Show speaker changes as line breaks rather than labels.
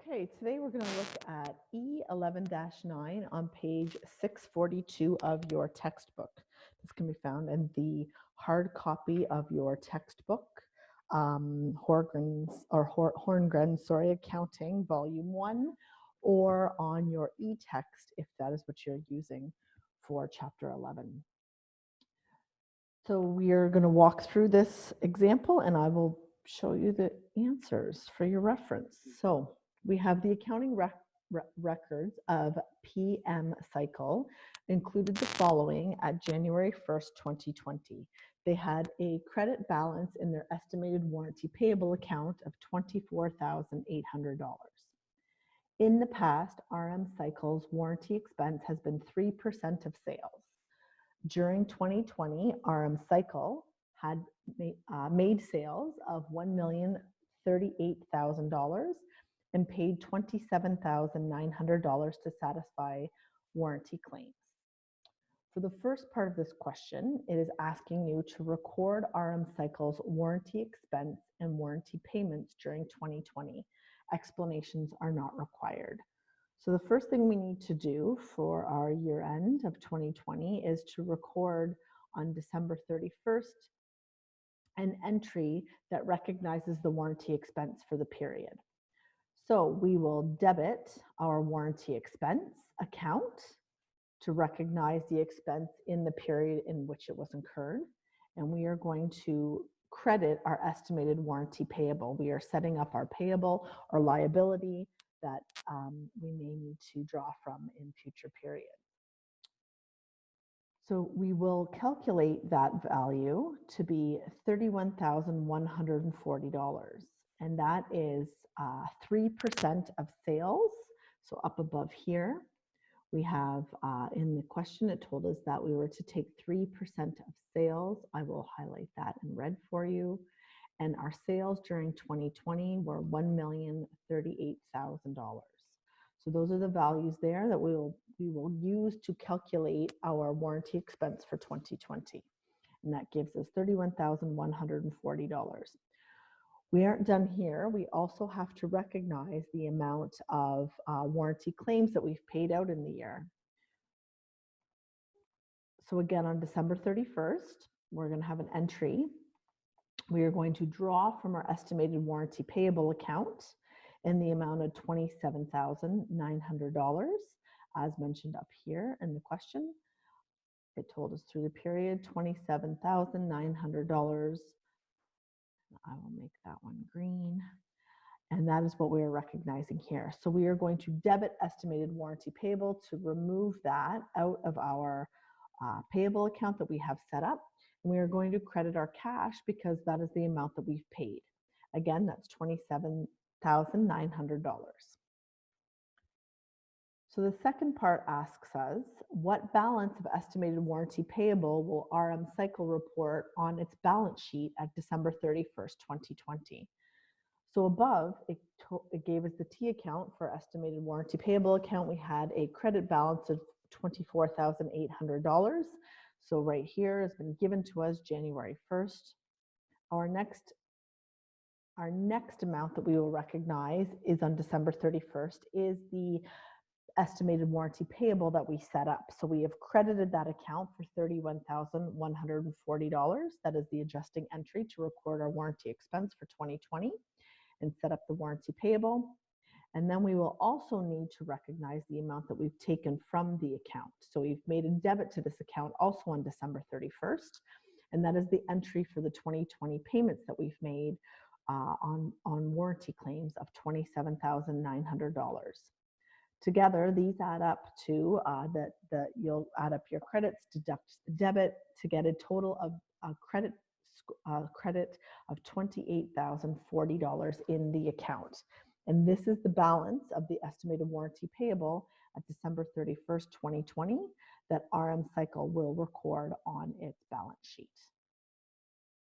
Okay, today we're going to look at E11-9 on page 642 of your textbook. This can be found in the hard copy of your textbook, Horngren's Accounting, Volume 1, or on your e-text if that is what you're using for Chapter 11. So we are going to walk through this example and I will show you the answers for your reference. So we have the accounting records of PM Cycle included the following at January 1st, 2020. They had a credit balance in their estimated warranty payable account of $24,800. In the past, RM Cycle's warranty expense has been 3% of sales. During 2020, RM Cycle had made sales of $1,038,000 and paid $27,900 to satisfy warranty claims. For the first part of this question, it is asking you to record RM Cycle's warranty expense and warranty payments during 2020. Explanations are not required. So the first thing we need to do for our year end of 2020 is to record on December 31st an entry that recognizes the warranty expense for the period. So we will debit our warranty expense account to recognize the expense in the period in which it was incurred. And we are going to credit our estimated warranty payable. We are setting up our payable or liability that we may need to draw from in future periods. So we will calculate that value to be $31,140, and that is 3% of sales. So up above here, we have in the question, it told us that we were to take 3% of sales. I will highlight that in red for you. And our sales during 2020 were $1,038,000. So those are the values there that we will use to calculate our warranty expense for 2020. And that gives us $31,140. We aren't done here. We also have to recognize the amount of warranty claims that we've paid out in the year. So again, on December 31st, we're going to have an entry. We are going to draw from our estimated warranty payable account in the amount of $27,900, as mentioned up here in the question. It told us through the period $27,900. I will make that one green. And that is what we are recognizing here. So we are going to debit estimated warranty payable to remove that out of our payable account that we have set up. And we are going to credit our cash because that is the amount that we've paid. Again, that's $27,900. So the second part asks us, what balance of estimated warranty payable will RM Cycle report on its balance sheet at December 31st, 2020? So above, it gave us the T account for estimated warranty payable account. We had a credit balance of $24,800. So right here has been given to us January 1st. Our next amount that we will recognize is on December 31st is the estimated warranty payable that we set up. So we have credited that account for $31,140. That is the adjusting entry to record our warranty expense for 2020 and set up the warranty payable. And then we will also need to recognize the amount that we've taken from the account. So we've made a debit to this account also on December 31st. And that is the entry for the 2020 payments that we've made on warranty claims of $27,900. Together, these add up to you'll add up your credits, deduct the debit to get a total of credit of $28,040 in the account. And this is the balance of the estimated warranty payable at December 31st, 2020 that RM Cycle will record on its balance sheet.